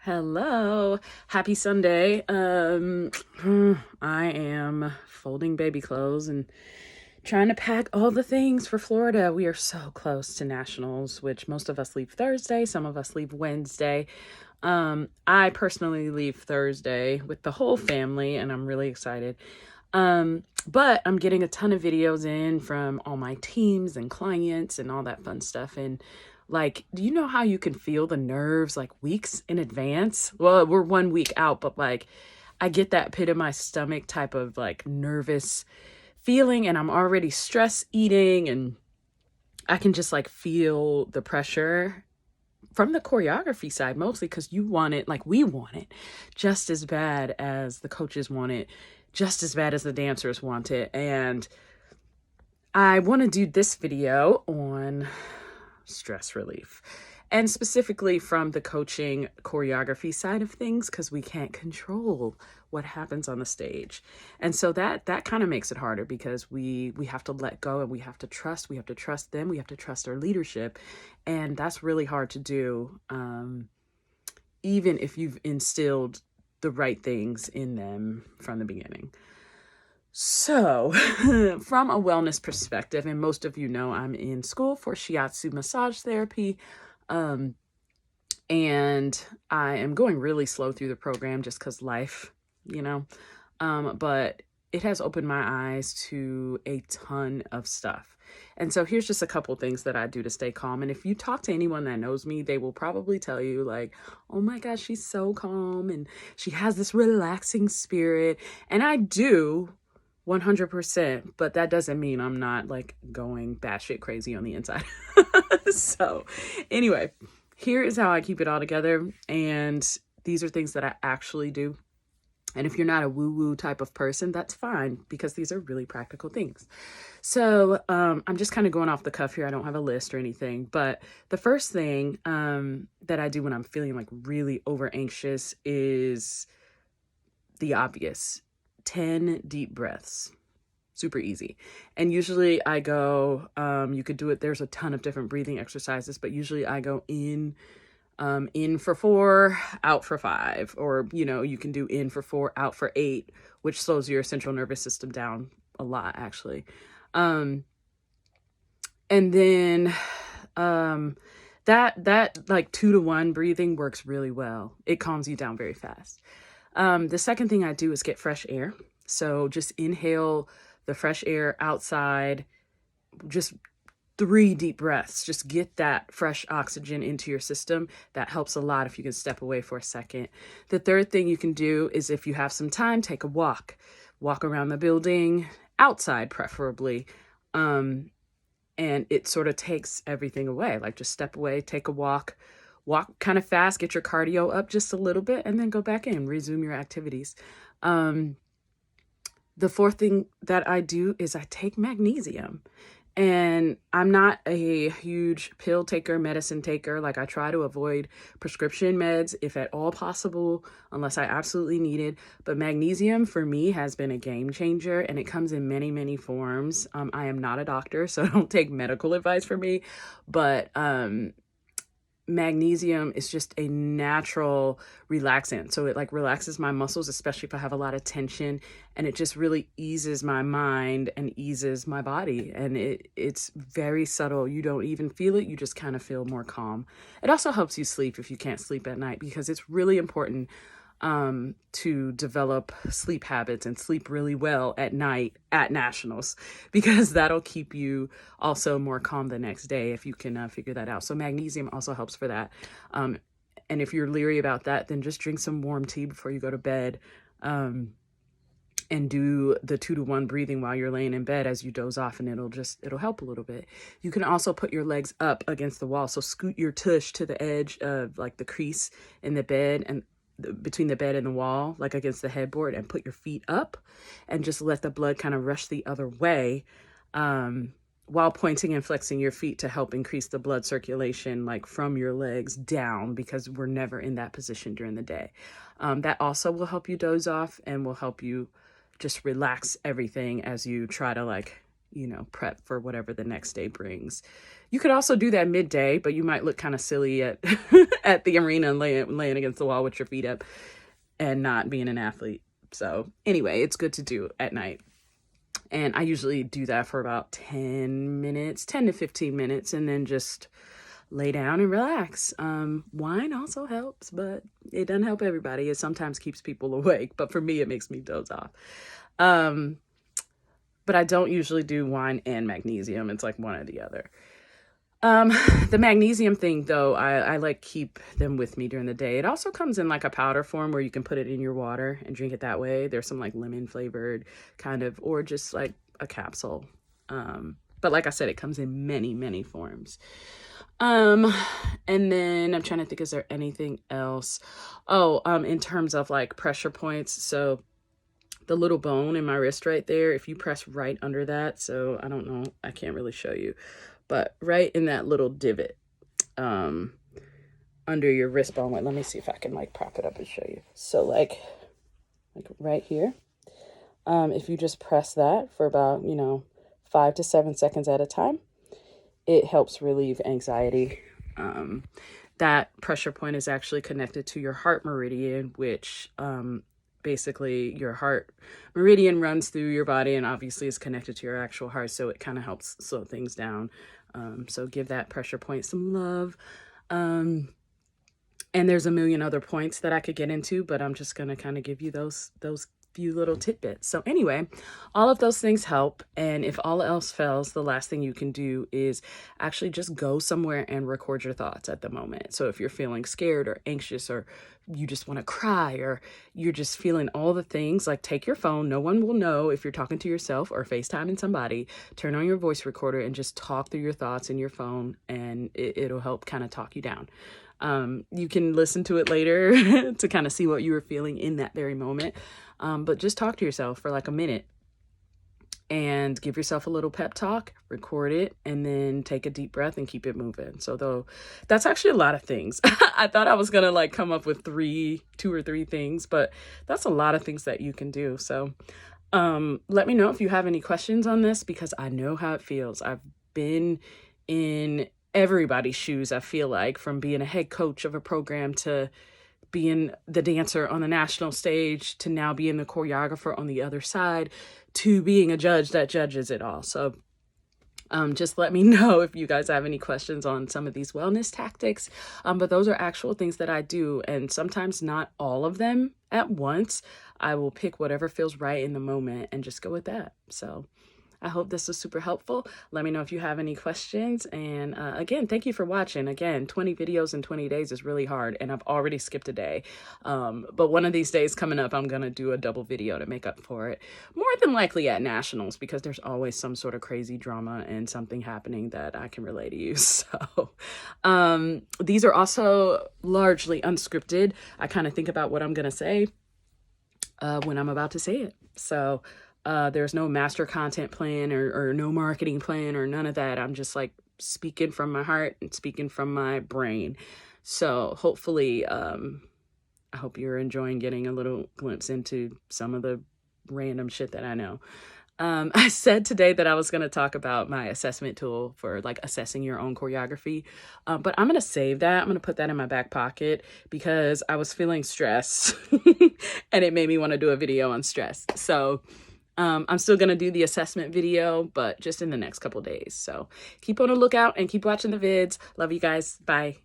Hello, happy Sunday. I am folding baby clothes and trying to pack all the things for Florida. We are so close to nationals, which most of us leave Thursday, some of us leave Wednesday. I personally leave Thursday with the whole family, and I'm really excited. But I'm getting a ton of videos in from all my teams and clients and all that fun stuff. And like, do you know how you can feel the nerves like weeks in advance? Well, we're 1 week out, but like, I get that pit of my stomach type of like nervous feeling, and I'm already stress eating, and I can just like feel the pressure from the choreography side, mostly because you want it, like we want it, just as bad as the coaches want it, just as bad as the dancers want it. And I want to do this video on stress relief, and specifically from the coaching choreography side of things, because we can't control what happens on the stage. And so that kind of makes it harder, because we have to let go, and we have to trust them, we have to trust our leadership, and that's really hard to do, even if you've instilled the right things in them from the beginning. So, from a wellness perspective, and most of you know I'm in school for shiatsu massage therapy, and I am going really slow through the program just because life, you know, but it has opened my eyes to a ton of stuff. And so here's just a couple things that I do to stay calm. And if you talk to anyone that knows me, they will probably tell you like, oh my gosh, she's so calm and she has this relaxing spirit. And I do 100%, but that doesn't mean I'm not like going batshit crazy on the inside. So anyway, here is how I keep it all together. And these are things that I actually do. And if you're not a woo-woo type of person, that's fine, because these are really practical things. So I'm just kind of going off the cuff here. I don't have a list or anything. But the first thing that I do when I'm feeling like really over anxious is the obvious: 10 deep breaths. Super easy. And usually I go, you could do it. There's a ton of different breathing exercises, but usually I go in for 4, out for 5, or, you know, you can do in for 4, out for 8, which slows your central nervous system down a lot, actually. And then, that like 2-to-1 breathing works really well. It calms you down very fast. The second thing I do is get fresh air. So just inhale the fresh air outside, just 3 deep breaths. Just get that fresh oxygen into your system. That helps a lot if you can step away for a second. The third thing you can do is, if you have some time, take a walk. Walk around the building, outside preferably. And it sort of takes everything away. Like, just step away, take a walk kind of fast, get your cardio up just a little bit, and then go back in, resume your activities. The fourth thing that I do is I take magnesium. And I'm not a huge pill taker, medicine taker. Like, I try to avoid prescription meds if at all possible, unless I absolutely need it. But magnesium for me has been a game changer, and it comes in many, many forms. I am not a doctor, so don't take medical advice from me. But magnesium is just a natural relaxant. So it like relaxes my muscles, especially if I have a lot of tension, and it just really eases my mind and eases my body. And it's very subtle. You don't even feel it. You just kind of feel more calm. It also helps you sleep if you can't sleep at night, because it's really important to develop sleep habits and sleep really well at night at nationals, because that'll keep you also more calm the next day if you can figure that out. So magnesium also helps for that. And if you're leery about that, then just drink some warm tea before you go to bed, and do the 2-to-1 breathing while you're laying in bed as you doze off, and it'll help a little bit. You can also put your legs up against the wall. So scoot your tush to the edge of like the crease in the bed, and between the bed and the wall, like against the headboard, and put your feet up, and just let the blood kind of rush the other way, while pointing and flexing your feet to help increase the blood circulation, like from your legs down, because we're never in that position during the day. That also will help you doze off, and will help you just relax everything as you try to like you know, prep for whatever the next day brings. You could also do that midday, but you might look kind of silly at at the arena and laying against the wall with your feet up and not being an athlete. So anyway, it's good to do at night. And I usually do that for about 10 minutes, 10 to 15 minutes, and then just lay down and relax. Wine also helps, but it doesn't help everybody. It sometimes keeps people awake, but for me, it makes me doze off. But I don't usually do wine and magnesium. It's like one or the other. The magnesium thing though, I like keep them with me during the day. It also comes in like a powder form where you can put it in your water and drink it that way. There's some like lemon flavored kind of, or just like a capsule. But like I said, it comes in many, many forms. And then I'm trying to think, is there anything else? Oh, in terms of like pressure points. So the little bone in my wrist right there, if you press right under that, so I don't know, I can't really show you, but right in that little divot, under your wrist bone. Let me see if I can like prop it up and show you. So like right here, if you just press that for about, 5 to 7 seconds at a time, it helps relieve anxiety. That pressure point is actually connected to your heart meridian, which basically your heart meridian runs through your body and obviously is connected to your actual heart. So it kind of helps slow things down. So give that pressure point some love. And there's a million other points that I could get into, but I'm just going to kind of give you those few little tidbits. So anyway, all of those things help. And if all else fails, the last thing you can do is actually just go somewhere and record your thoughts at the moment. So if you're feeling scared or anxious, or you just want to cry, or you're just feeling all the things, like take your phone. No one will know if you're talking to yourself or FaceTiming somebody. Turn on your voice recorder and just talk through your thoughts in your phone, and it'll help kind of talk you down. You can listen to it later to kind of see what you were feeling in that very moment. But just talk to yourself for like a minute and give yourself a little pep talk, record it, and then take a deep breath and keep it moving. So though that's actually a lot of things. I thought I was going to like come up with 2 or 3 things, but that's a lot of things that you can do. So, let me know if you have any questions on this, because I know how it feels. I've been in everybody's shoes, I feel like, from being a head coach of a program to being the dancer on the national stage to now being the choreographer on the other side to being a judge that judges it all. So just let me know if you guys have any questions on some of these wellness tactics. But those are actual things that I do, and sometimes not all of them at once. I will pick whatever feels right in the moment and just go with that. So I hope this was super helpful. Let me know if you have any questions. And again, thank you for watching. Again, 20 videos in 20 days is really hard, and I've already skipped a day. But one of these days coming up, I'm going to do a double video to make up for it. More than likely at nationals, because there's always some sort of crazy drama and something happening that I can relay to you. So these are also largely unscripted. I kind of think about what I'm going to say when I'm about to say it. So there's no master content plan or no marketing plan or none of that. I'm just like speaking from my heart and speaking from my brain. So hopefully, I hope you're enjoying getting a little glimpse into some of the random shit that I know. I said today that I was going to talk about my assessment tool for like assessing your own choreography. But I'm going to save that. I'm going to put that in my back pocket because I was feeling stress and it made me want to do a video on stress. So I'm still going to do the assessment video, but just in the next couple days. So keep on the lookout and keep watching the vids. Love you guys. Bye.